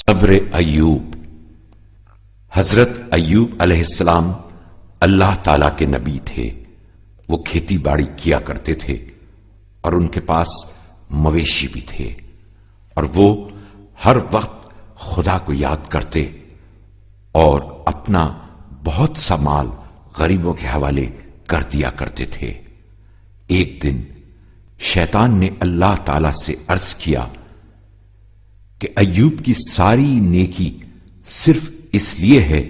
صبر ایوب۔ حضرت ایوب علیہ السلام اللہ تعالی کے نبی تھے۔ وہ کھیتی باڑی کیا کرتے تھے اور ان کے پاس مویشی بھی تھے، اور وہ ہر وقت خدا کو یاد کرتے اور اپنا بہت سا مال غریبوں کے حوالے کر دیا کرتے تھے۔ ایک دن شیطان نے اللہ تعالی سے عرض کیا کہ ایوب کی ساری نیکی صرف اس لیے ہے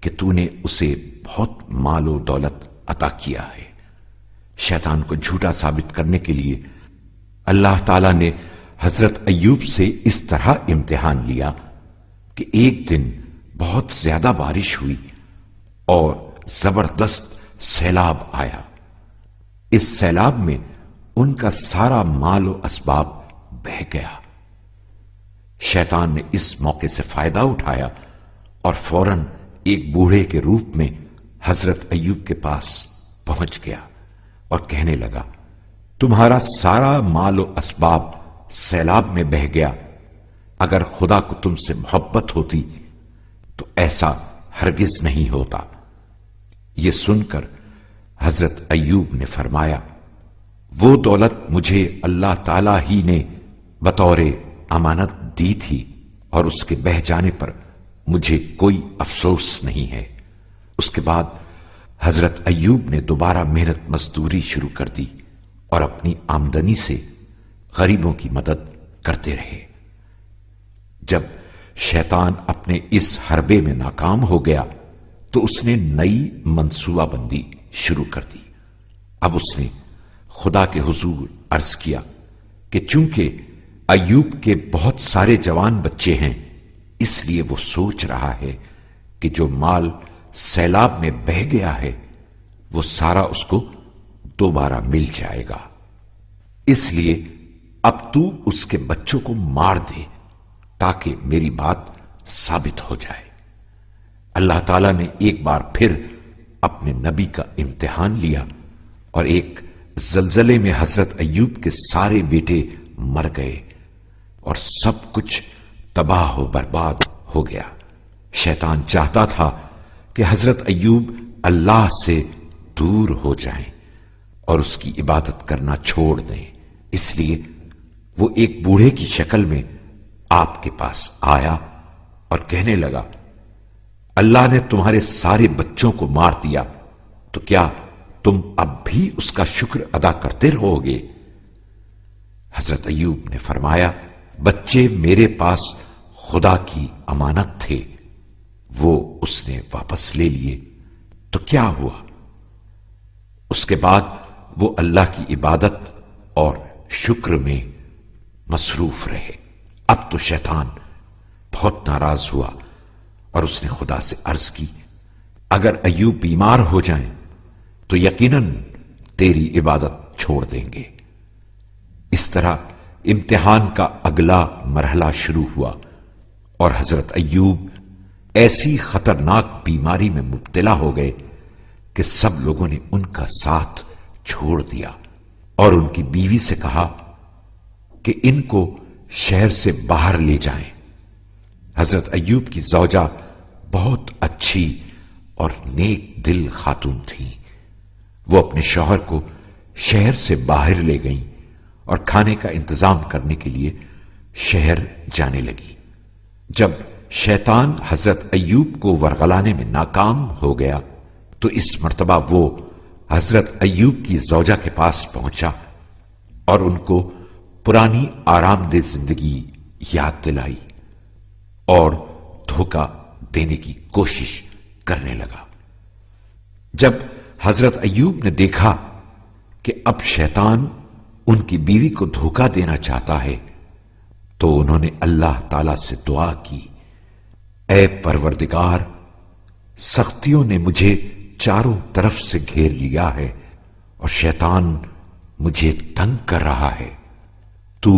کہ تو نے اسے بہت مال و دولت عطا کیا ہے۔ شیطان کو جھوٹا ثابت کرنے کے لیے اللہ تعالی نے حضرت ایوب سے اس طرح امتحان لیا کہ ایک دن بہت زیادہ بارش ہوئی اور زبردست سیلاب آیا۔ اس سیلاب میں ان کا سارا مال و اسباب بہہ گیا۔ شیطان نے اس موقع سے فائدہ اٹھایا اور فوراً ایک بوڑھے کے روپ میں حضرت ایوب کے پاس پہنچ گیا اور کہنے لگا، تمہارا سارا مال و اسباب سیلاب میں بہہ گیا، اگر خدا کو تم سے محبت ہوتی تو ایسا ہرگز نہیں ہوتا۔ یہ سن کر حضرت ایوب نے فرمایا، وہ دولت مجھے اللہ تعالی ہی نے بطور امانت دی تھی اور اس کے بہہ جانے پر مجھے کوئی افسوس نہیں ہے۔ اس کے بعد حضرت ایوب نے دوبارہ محنت مزدوری شروع کر دی اور اپنی آمدنی سے غریبوں کی مدد کرتے رہے۔ جب شیطان اپنے اس حربے میں ناکام ہو گیا تو اس نے نئی منصوبہ بندی شروع کر دی۔ اب اس نے خدا کے حضور عرض کیا کہ چونکہ ایوب کے بہت سارے جوان بچے ہیں، اس لیے وہ سوچ رہا ہے کہ جو مال سیلاب میں بہہ گیا ہے وہ سارا اس کو دوبارہ مل جائے گا، اس لیے اب تو اس کے بچوں کو مار دے تاکہ میری بات ثابت ہو جائے۔ اللہ تعالیٰ نے ایک بار پھر اپنے نبی کا امتحان لیا اور ایک زلزلے میں حضرت ایوب کے سارے بیٹے مر گئے اور سب کچھ تباہ و برباد ہو گیا۔ شیطان چاہتا تھا کہ حضرت ایوب اللہ سے دور ہو جائیں اور اس کی عبادت کرنا چھوڑ دیں، اس لیے وہ ایک بوڑھے کی شکل میں آپ کے پاس آیا اور کہنے لگا، اللہ نے تمہارے سارے بچوں کو مار دیا تو کیا تم اب بھی اس کا شکر ادا کرتے رہو گے؟ حضرت ایوب نے فرمایا، بچے میرے پاس خدا کی امانت تھے، وہ اس نے واپس لے لیے تو کیا ہوا؟ اس کے بعد وہ اللہ کی عبادت اور شکر میں مصروف رہے۔ اب تو شیطان بہت ناراض ہوا اور اس نے خدا سے عرض کی، اگر ایوب بیمار ہو جائیں تو یقیناً تیری عبادت چھوڑ دیں گے۔ اس طرح امتحان کا اگلا مرحلہ شروع ہوا اور حضرت ایوب ایسی خطرناک بیماری میں مبتلا ہو گئے کہ سب لوگوں نے ان کا ساتھ چھوڑ دیا اور ان کی بیوی سے کہا کہ ان کو شہر سے باہر لے جائیں۔ حضرت ایوب کی زوجہ بہت اچھی اور نیک دل خاتون تھی۔ وہ اپنے شوہر کو شہر سے باہر لے گئیں اور کھانے کا انتظام کرنے کے لیے شہر جانے لگی۔ جب شیطان حضرت ایوب کو ورغلانے میں ناکام ہو گیا تو اس مرتبہ وہ حضرت ایوب کی زوجہ کے پاس پہنچا اور ان کو پرانی آرام دہ زندگی یاد دلائی اور دھوکہ دینے کی کوشش کرنے لگا۔ جب حضرت ایوب نے دیکھا کہ اب شیطان ان کی بیوی کو دھوکہ دینا چاہتا ہے تو انہوں نے اللہ تعالی سے دعا کی، اے پروردگار، سختیوں نے مجھے چاروں طرف سے گھیر لیا ہے اور شیطان مجھے تنگ کر رہا ہے، تو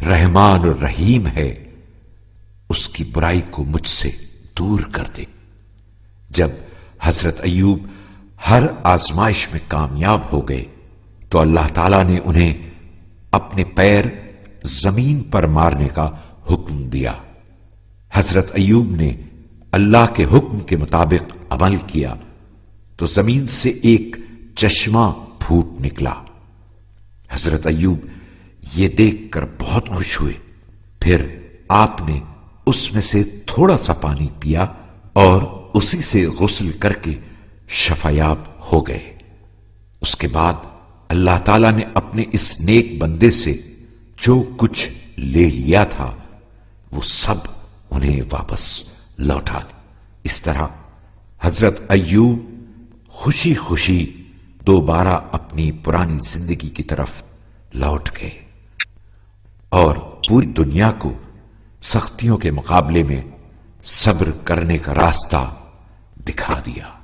رحمان اور رحیم ہے، اس کی برائی کو مجھ سے دور کر دے۔ جب حضرت ایوب ہر آزمائش میں کامیاب ہو گئے تو اللہ تعالیٰ نے انہیں اپنے پیر زمین پر مارنے کا حکم دیا حضرت ایوب نے اللہ کے حکم کے مطابق عمل کیا تو زمین سے ایک چشمہ پھوٹ نکلا۔ حضرت ایوب یہ دیکھ کر بہت خوش ہوئے۔ پھر آپ نے اس میں سے تھوڑا سا پانی پیا اور اسی سے غسل کر کے شفایاب ہو گئے۔ اس کے بعد اللہ تعالیٰ نے اپنے اس نیک بندے سے جو کچھ لے لیا تھا وہ سب انہیں واپس لوٹا دیا۔ اس طرح حضرت ایوب خوشی خوشی دوبارہ اپنی پرانی زندگی کی طرف لوٹ گئے اور پوری دنیا کو سختیوں کے مقابلے میں صبر کرنے کا راستہ دکھا دیا۔